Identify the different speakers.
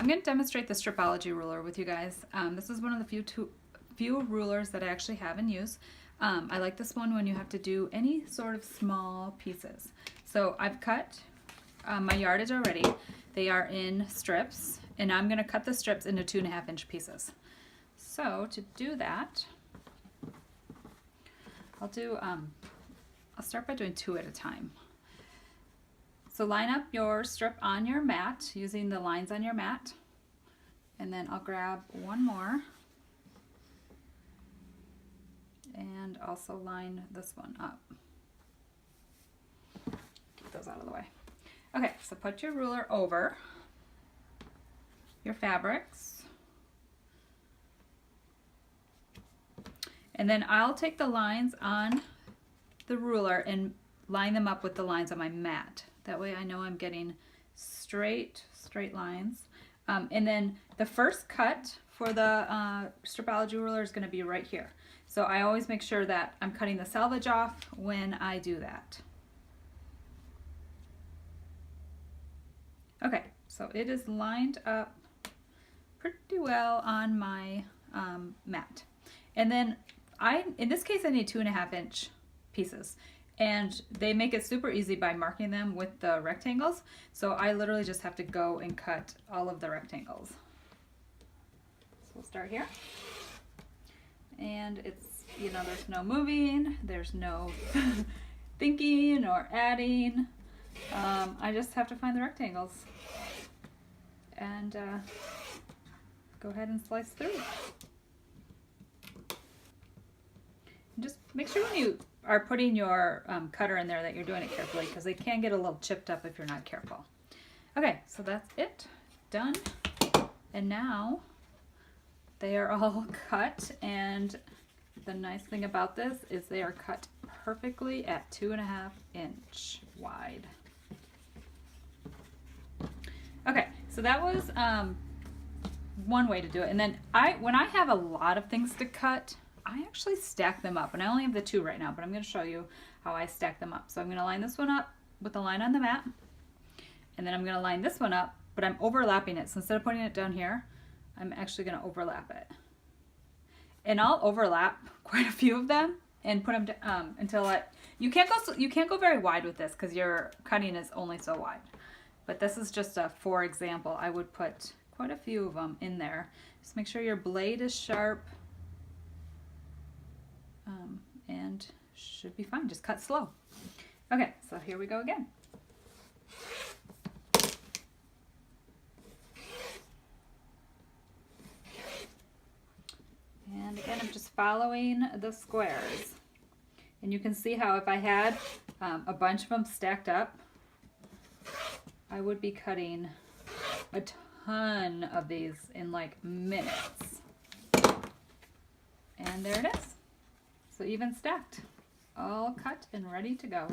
Speaker 1: I'm going to demonstrate the Stripology ruler with you guys. This is one of the few rulers that I actually have in use. I like this one when you have to do any sort of small pieces. So I've cut my yardage already. They are in strips, and I'm going to cut the strips into 2.5 inch pieces. So to do that, I'll start by doing 2 at a time. So line up your strip on your mat using the lines on your mat, and then I'll grab one more and also line this one up. Get those out of the way. Okay, so put your ruler over your fabrics, and then I'll take the lines on the ruler and line them up with the lines on my mat. That way I know I'm getting straight lines. And then the first cut for the Stripology ruler is going to be right here. So I always make sure that I'm cutting the selvage off when I do that. Okay, so it is lined up pretty well on my mat. And then in this case I need 2.5 inch pieces. And they make it super easy by marking them with the rectangles. So I literally just have to go and cut all of the rectangles. So we'll start here. And it's, you know, there's no moving, there's no thinking or adding. I just have to find the rectangles and go ahead and slice through. And just make sure when you are putting your cutter in there that you're doing it carefully, because they can get a little chipped up if you're not careful. Okay, so that's it, done. And now they are all cut, and the nice thing about this is they are cut perfectly at 2.5 inch wide. Okay, so that was one way to do it. And then when I have a lot of things to cut, I actually stack them up, and I only have the 2 right now, but I'm going to show you how I stack them up. So I'm going to line this one up with the line on the mat, and then I'm going to line this one up, but I'm overlapping it. So instead of putting it down here, I'm actually going to overlap it. And I'll overlap quite a few of them and put them until you can't go very wide with this because your cutting is only so wide. But this is just for example. I would put quite a few of them in there. Just make sure your blade is sharp. And should be fine. Just cut slow. Okay, so here we go again. And again, I'm just following the squares. And you can see how if I had a bunch of them stacked up, I would be cutting a ton of these in like minutes. And there it is. So even stacked, all cut and ready to go.